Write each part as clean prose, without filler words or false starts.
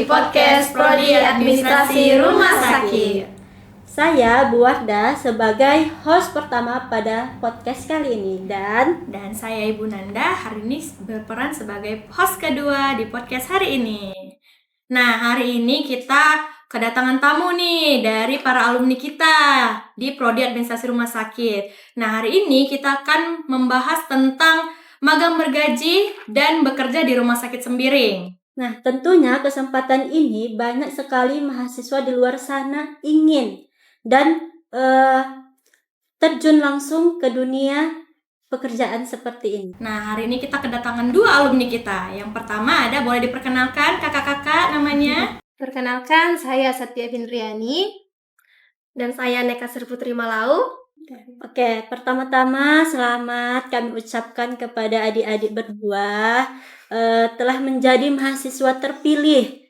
di podcast Prodi Administrasi Rumah Sakit. Saya Bu Wardah sebagai host pertama pada podcast kali ini dan saya Ibu Nanda hari ini berperan sebagai host kedua di podcast hari ini. Nah, hari ini kita kedatangan tamu nih dari para alumni kita di Prodi Administrasi Rumah Sakit. Nah, hari ini kita akan membahas tentang magang bergaji dan bekerja di Rumah Sakit Sembiring. Nah, tentunya kesempatan ini banyak sekali mahasiswa di luar sana ingin dan terjun langsung ke dunia pekerjaan seperti ini. Nah, hari ini kita kedatangan dua alumni kita. Yang pertama ada, boleh diperkenalkan kakak-kakak namanya? Perkenalkan, saya Satya Findriani dan saya Neka Serputri Malau. Oke, pertama-tama selamat kami ucapkan kepada adik-adik berdua telah menjadi mahasiswa terpilih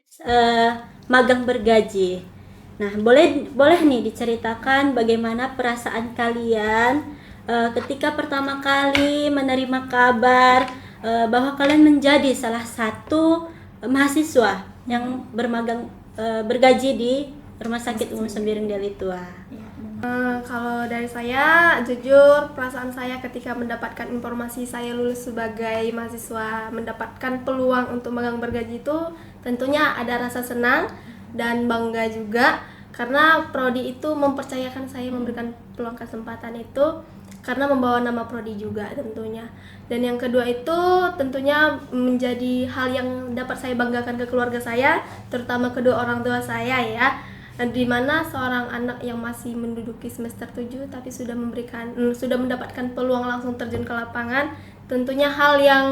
magang bergaji. Nah, boleh nih diceritakan bagaimana perasaan kalian ketika pertama kali menerima kabar bahwa kalian menjadi salah satu mahasiswa yang bermagang bergaji di Rumah Sakit Umum Sembiring Deli Tua. Kalau dari saya, jujur perasaan saya ketika mendapatkan informasi saya lulus sebagai mahasiswa mendapatkan peluang untuk magang bergaji itu tentunya ada rasa senang dan bangga juga karena prodi itu mempercayakan saya memberikan peluang kesempatan itu karena membawa nama prodi juga tentunya. Dan yang kedua itu tentunya menjadi hal yang dapat saya banggakan ke keluarga saya, terutama kedua orang tua saya ya. Di mana seorang anak yang masih menduduki semester 7 tapi sudah mendapatkan peluang langsung terjun ke lapangan, tentunya hal yang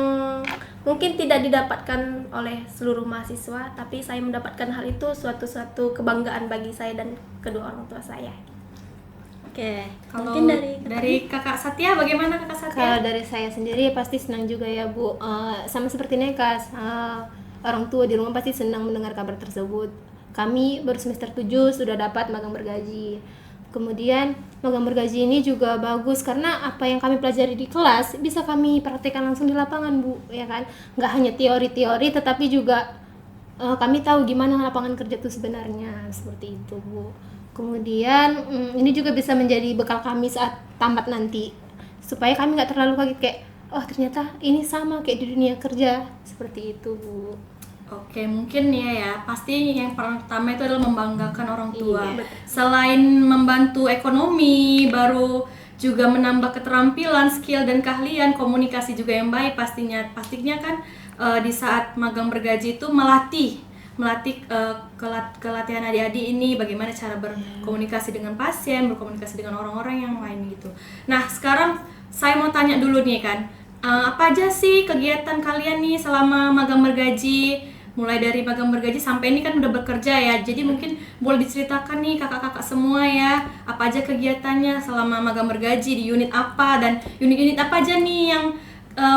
mungkin tidak didapatkan oleh seluruh mahasiswa, tapi saya mendapatkan hal itu suatu kebanggaan bagi saya dan kedua orang tua saya. Oke, Kalau mungkin dari Kakak Satya, bagaimana Kakak Satya? Kalau dari saya sendiri pasti senang juga ya Bu, sama seperti Neka, orang tua di rumah pasti senang mendengar kabar tersebut. Kami baru semester 7 sudah dapat magang bergaji. Kemudian magang bergaji ini juga bagus karena apa yang kami pelajari di kelas bisa kami praktekkan langsung di lapangan Bu, ya kan? Nggak hanya teori-teori tetapi juga kami tahu gimana lapangan kerja itu sebenarnya, seperti itu Bu. Kemudian ini juga bisa menjadi bekal kami saat tamat nanti supaya kami nggak terlalu kaget kayak oh ternyata ini sama kayak di dunia kerja, seperti itu Bu. Oke, mungkin ya pasti yang pertama itu adalah membanggakan orang tua. Iya. Selain membantu ekonomi, baru juga menambah keterampilan, skill dan keahlian, komunikasi juga yang baik pastinya. Pastinya kan di saat magang bergaji itu melatih kelatihan adik-adik ini bagaimana cara berkomunikasi dengan pasien, berkomunikasi dengan orang-orang yang lain gitu. Nah, sekarang saya mau tanya dulu nih kan, apa aja sih kegiatan kalian nih selama magang bergaji? Mulai dari magang bergaji sampai ini kan udah bekerja ya, jadi mungkin boleh diceritakan nih kakak-kakak semua ya, apa aja kegiatannya selama magang bergaji, di unit apa, dan unit-unit apa aja nih yang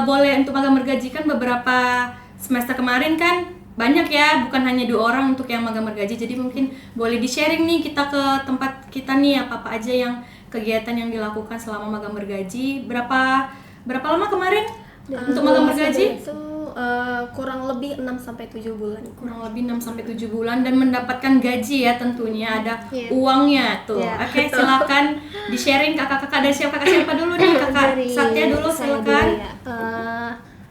boleh untuk magang bergaji. Kan beberapa semester kemarin kan banyak ya, bukan hanya 2 orang untuk yang magang bergaji, jadi mungkin boleh di-sharing nih kita ke tempat kita nih, apa-apa aja yang kegiatan yang dilakukan selama magang bergaji. Berapa lama kemarin untuk magang bergaji? Itu kurang lebih 6-7 bulan. Kurang lebih 6-7 bulan dan mendapatkan gaji ya tentunya, ada uangnya tuh. Oke, silakan di-sharing kakak-kakak. Dari siapa dulu nih? Kakak Satya dulu silakan.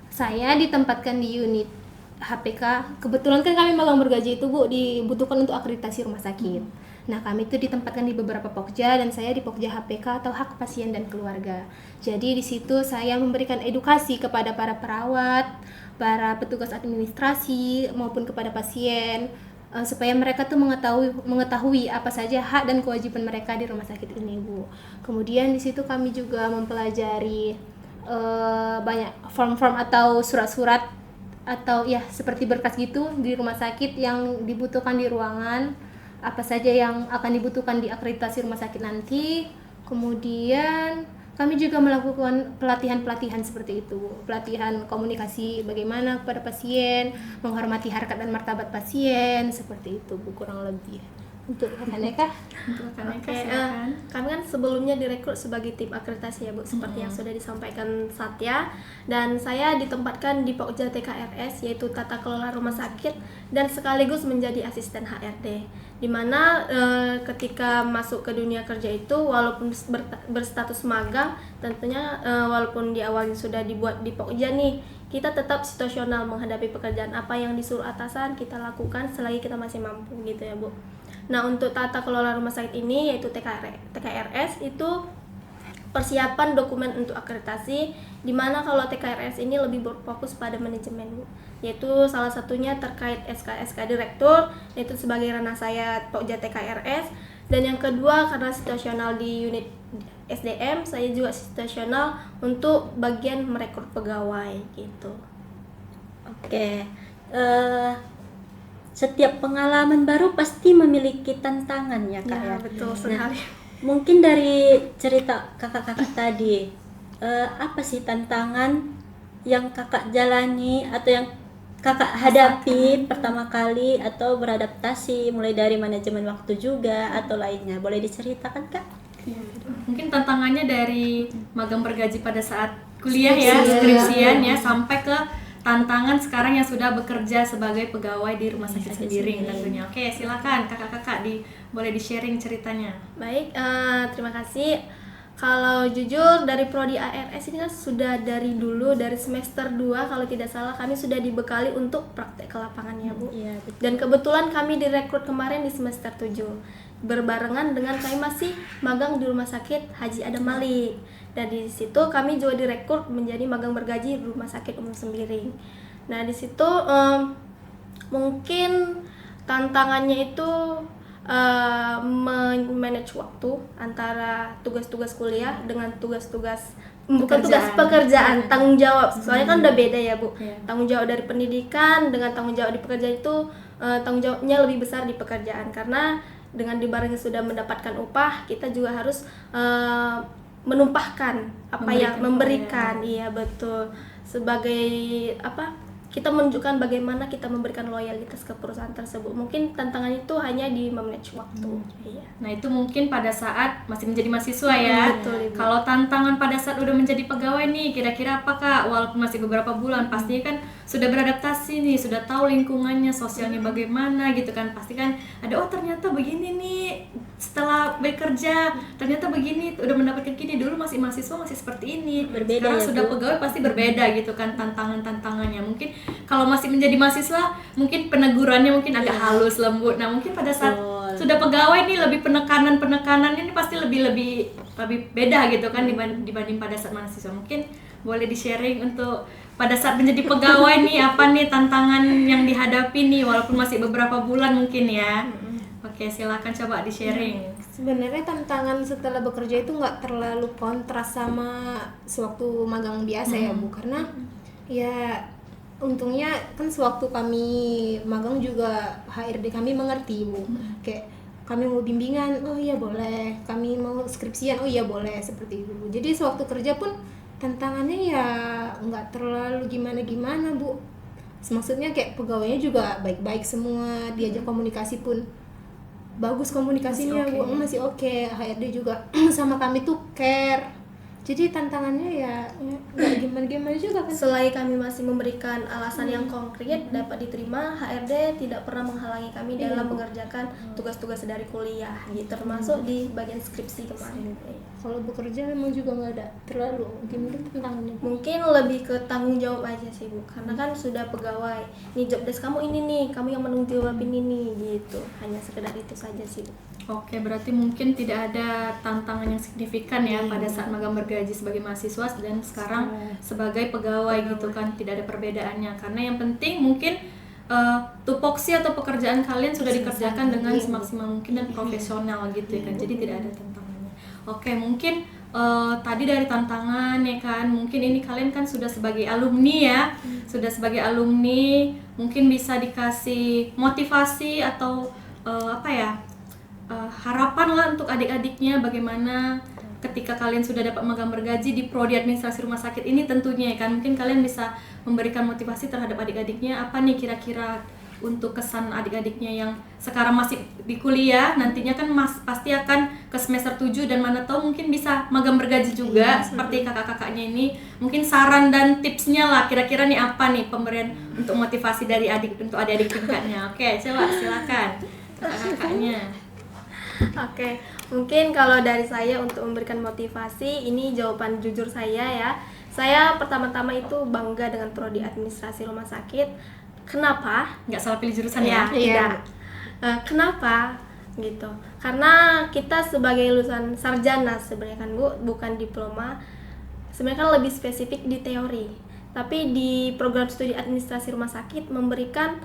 Saya ditempatkan di unit HPK. Kebetulan kan kami magang bergaji itu Bu dibutuhkan untuk akreditasi rumah sakit. Nah, kami itu ditempatkan di beberapa Pokja dan saya di Pokja HPK atau hak pasien dan keluarga. Jadi di situ saya memberikan edukasi kepada para perawat, para petugas administrasi maupun kepada pasien supaya mereka tuh mengetahui apa saja hak dan kewajiban mereka di rumah sakit ini Bu. Kemudian di situ kami juga mempelajari banyak form-form atau surat-surat atau ya seperti berkas gitu di rumah sakit yang dibutuhkan di ruangan, apa saja yang akan dibutuhkan di akreditasi rumah sakit nanti. Kemudian kami juga melakukan pelatihan seperti itu, pelatihan komunikasi bagaimana kepada pasien, menghormati harkat dan martabat pasien, seperti itu Bu, kurang lebih. Untuk Kaneka, Untuk Kak Neka, Oke, silakan. kami kan sebelumnya direkrut sebagai tim akreditasi ya Bu, seperti yang sudah disampaikan Satya. Dan saya ditempatkan di Pokja TKRS, yaitu Tata Kelola Rumah Sakit, dan sekaligus menjadi asisten HRD. Dimana ketika masuk ke dunia kerja itu, walaupun berstatus magang, tentunya walaupun di awalnya sudah dibuat di Pokja nih, kita tetap situasional menghadapi pekerjaan. Apa yang disuruh atasan kita lakukan selagi kita masih mampu gitu ya Bu. Nah, untuk tata kelola rumah sakit ini, yaitu TKRS, itu persiapan dokumen untuk akreditasi, di mana kalau TKRS ini lebih berfokus pada manajemen, Bu. Yaitu salah satunya terkait SK Direktur, yaitu sebagai ranah saya Pokja TKRS. Dan yang kedua, karena situasional di unit SDM, saya juga situasional untuk bagian merekrut pegawai gitu. Oke, setiap pengalaman baru pasti memiliki tantangan ya Kak ya. Betul Nah, sekali. mungkin dari cerita kakak-kakak tadi, apa sih tantangan yang kakak jalani atau yang kakak hadapi pertama kali atau beradaptasi, mulai dari manajemen waktu juga atau lainnya? Boleh diceritakan Kak? Mungkin tantangannya dari magang bergaji pada saat kuliah ya, skripsian ya, sampai ke tantangan sekarang yang sudah bekerja sebagai pegawai di rumah sakit sendiri tentunya. Oke, silakan kakak-kakak boleh di-sharing ceritanya. Baik, terima kasih. Kalau jujur dari prodi ARS ini kan sudah dari dulu, dari semester 2 kalau tidak salah, kami sudah dibekali untuk praktek ke lapangan ya Bu. Iya, betul. Dan kebetulan kami direkrut kemarin di semester 7, berbarengan dengan kami masih magang di rumah sakit Haji Adam Malik. Dan di situ kami juga direkrut menjadi magang bergaji di Rumah Sakit Umum Sembiring. Nah, di situ mungkin tantangannya itu manage waktu antara tugas-tugas kuliah dengan tugas-tugas pekerjaan, tanggung jawab. Soalnya kan udah beda ya Bu. Tanggung jawab dari pendidikan dengan tanggung jawab di pekerjaan itu tanggung jawabnya lebih besar di pekerjaan, karena dengan dibarengi sudah mendapatkan upah, kita juga harus menumpahkan memberikan, iya betul, sebagai kita menunjukkan bagaimana kita memberikan loyalitas ke perusahaan tersebut. Mungkin tantangan itu hanya di manage waktu. Iya. Nah, itu mungkin pada saat masih menjadi mahasiswa ya. Betul, Ibu. Kalau tantangan pada saat udah menjadi pegawai nih, kira-kira apa Kak? Walaupun masih beberapa bulan, pastinya kan sudah beradaptasi nih, sudah tahu lingkungannya, sosialnya bagaimana gitu kan. Pasti kan ada, oh ternyata begini nih, setelah bekerja ternyata begini, udah mendapatkan gini, dulu masih mahasiswa masih seperti ini. Berbeda Sekarang ya, sudah Bu? pegawai pasti berbeda gitu kan tantangannya. Mungkin kalau masih menjadi mahasiswa, mungkin penegurannya mungkin agak halus, lembut. Nah, mungkin pada saat sudah pegawai nih, lebih penekanannya ini pasti lebih beda gitu kan dibanding pada saat mahasiswa. Mungkin boleh di-sharing untuk pada saat menjadi pegawai nih, apa nih tantangan yang dihadapi nih walaupun masih beberapa bulan mungkin ya. Oke, silakan coba di-sharing. sebenarnya tantangan setelah bekerja itu nggak terlalu kontras sama sewaktu magang biasa ya Bu, karena ya untungnya kan sewaktu kami magang juga HRD kami mengerti Bu, kayak kami mau bimbingan, oh iya boleh, kami mau skripsian, oh iya boleh, seperti itu Bu. Jadi sewaktu kerja pun tantangannya ya nggak terlalu gimana-gimana Bu. Maksudnya kayak pegawainya juga baik-baik semua, diajak komunikasi pun bagus komunikasinya Masih Bu, oke. masih oke. HRD juga sama kami tuh care. Jadi tantangannya ya nggak gimana-gimana juga kan. Selagi kami masih memberikan alasan yang konkret dapat diterima, HRD tidak pernah menghalangi kami dalam mengerjakan tugas-tugas dari kuliah, gitu, termasuk di bagian skripsi kemarin. Kalau bekerja memang juga nggak ada terlalu mungkin tantangannya. Mungkin lebih ke tanggung jawab aja sih Bu, karena kan sudah pegawai. Nih job desk kamu ini nih, kamu yang menanggung jawabin ini gitu. Hanya sekedar itu saja sih Bu. Oke, berarti mungkin tidak ada tantangan yang signifikan ya pada saat magang bergaji sebagai mahasiswa dan sekarang sebagai pegawai gitu kan, tidak ada perbedaannya. Karena yang penting mungkin tupoksi atau pekerjaan kalian sudah dikerjakan dengan semaksimal mungkin dan profesional gitu ya kan, jadi tidak ada tantangannya. Oke, mungkin tadi dari tantangan ya kan, mungkin ini kalian kan sudah sebagai alumni ya, sudah sebagai alumni mungkin bisa dikasih motivasi atau harapan lah untuk adik-adiknya bagaimana ketika kalian sudah dapat magang bergaji di prodi administrasi rumah sakit ini tentunya ya kan, mungkin kalian bisa memberikan motivasi terhadap adik-adiknya apa nih kira-kira untuk kesan adik-adiknya yang sekarang masih di kuliah, nantinya kan pasti akan ke semester 7 dan mana tahu mungkin bisa magang bergaji juga seperti kakak-kakaknya ini. Mungkin saran dan tipsnya lah kira-kira nih apa nih pemberian untuk motivasi dari adik-adik tingkatnya. Oke, coba silakan kakak-kakaknya. Oke, mungkin kalau dari saya untuk memberikan motivasi, ini jawaban jujur saya ya. Saya pertama-tama itu bangga dengan prodi administrasi rumah sakit. Kenapa? Nggak salah pilih jurusan ya? Tidak. Kenapa? Gitu. Karena kita sebagai lulusan sarjana sebenarnya kan Bu, bukan diploma. Sebenarnya kan lebih spesifik di teori. Tapi di program studi administrasi rumah sakit memberikan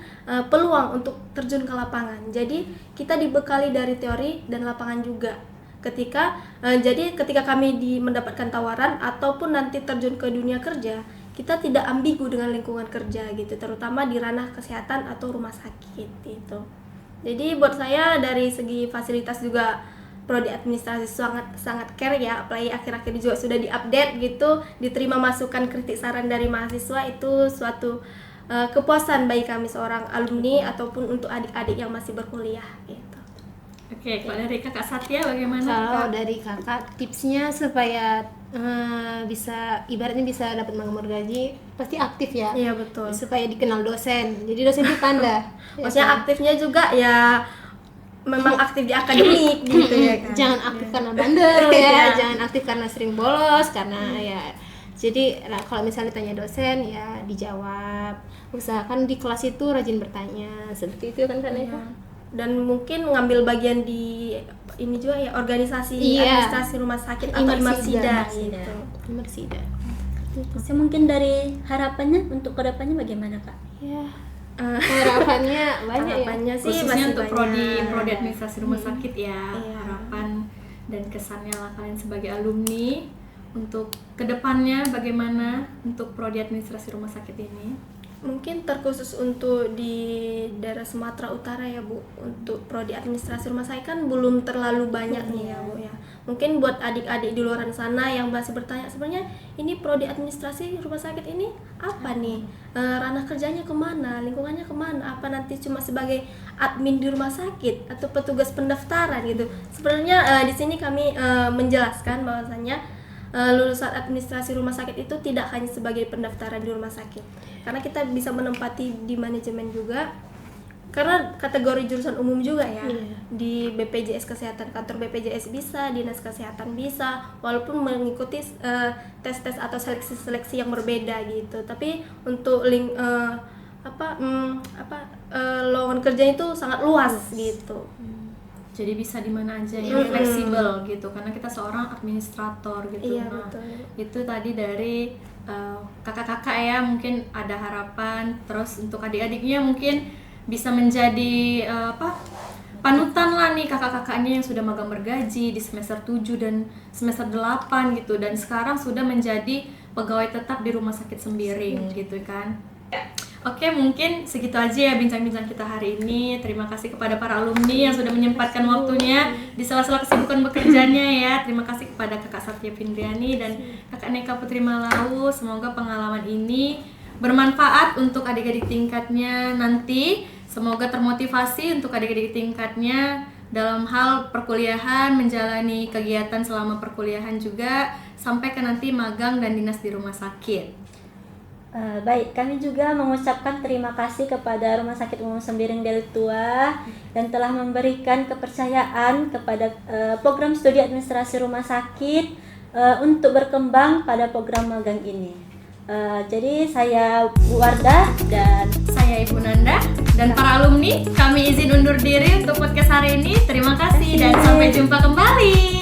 peluang untuk terjun ke lapangan. Jadi kita dibekali dari teori dan lapangan juga. Ketika kami mendapatkan tawaran ataupun nanti terjun ke dunia kerja, kita tidak ambigu dengan lingkungan kerja gitu, terutama di ranah kesehatan atau rumah sakit gitu. Jadi buat saya dari segi fasilitas juga prodi administrasi sangat care ya, apalagi akhir-akhir ini juga sudah diupdate gitu, diterima masukan kritik saran dari mahasiswa, itu suatu kepuasan bagi kami seorang alumni ataupun untuk adik-adik yang masih berkuliah gitu. Oke, kalau dari kakak Satya bagaimana? Kalau dari kakak tipsnya supaya ibaratnya bisa dapat magang bergaji, pasti aktif ya. Iya betul. Supaya dikenal dosen. Jadi dosen itu tanda. Maksudnya aktifnya juga ya memang aktif di akademik gitu ya kan. Jangan aktif karena bandel ya, jangan aktif karena sering bolos, karena ya. Jadi kalau misalnya tanya dosen ya dijawab. Usahakan di kelas itu rajin bertanya. Seperti itu kan Neka? Dan mungkin ngambil bagian di ini juga ya, organisasi administrasi rumah sakit atau Imarsida gitu. Imarsida. Terus mungkin dari harapannya untuk kedepannya bagaimana Kak? Ya, harapannya banyak harapannya ya. sih Khususnya masih untuk banyak. prodi administrasi rumah sakit ya. Iya. Harapan dan kesannya lah kalian sebagai alumni untuk kedepannya bagaimana untuk prodi administrasi rumah sakit ini? Mungkin terkhusus untuk di daerah Sumatera Utara ya Bu, untuk prodi administrasi rumah sakit kan belum terlalu banyak nih ya Bu ya. Mungkin buat adik-adik di luar sana yang masih bertanya, sebenarnya ini prodi administrasi rumah sakit ini apa nih? Ranah kerjanya kemana? Lingkungannya kemana? Apa nanti cuma sebagai admin di rumah sakit atau petugas pendaftaran gitu? Sebenarnya di sini kami menjelaskan bahwasannya lulusan administrasi rumah sakit itu tidak hanya sebagai pendaftaran di rumah sakit, karena kita bisa menempati di manajemen juga, karena kategori jurusan umum juga ya. Di BPJS Kesehatan, kantor BPJS bisa, dinas kesehatan bisa, walaupun mengikuti tes-tes atau seleksi-seleksi yang berbeda gitu. Tapi untuk lowongan kerja itu sangat luas gitu. Jadi bisa di mana aja ya, fleksibel gitu, karena kita seorang administrator gitu. Iya, Nah, betul. itu tadi dari kakak-kakak ya, mungkin ada harapan. Terus untuk adik-adiknya mungkin bisa menjadi panutan lah nih kakak-kakaknya yang sudah magang bergaji di semester 7 dan semester 8 gitu, dan sekarang sudah menjadi pegawai tetap di rumah sakit Sembiring gitu kan. Oke, mungkin segitu aja ya bincang-bincang kita hari ini. Terima kasih kepada para alumni yang sudah menyempatkan waktunya di sela-sela kesibukan bekerjanya ya. Terima kasih kepada Kakak Satya Findriani dan Kakak Neka Putri Malau. Semoga pengalaman ini bermanfaat untuk adik-adik tingkatnya nanti. Semoga termotivasi untuk adik-adik tingkatnya dalam hal perkuliahan, menjalani kegiatan selama perkuliahan juga, sampai ke nanti magang dan dinas di rumah sakit. Baik, kami juga mengucapkan terima kasih kepada Rumah Sakit Umum Sembiring Deli Tua yang telah memberikan kepercayaan kepada program studi administrasi rumah sakit untuk berkembang pada program magang ini. Jadi saya Bu Wardah dan Saya Ibu Nanda dan para alumni, kami izin undur diri untuk podcast hari ini. Terima kasih dan sampai jumpa kembali.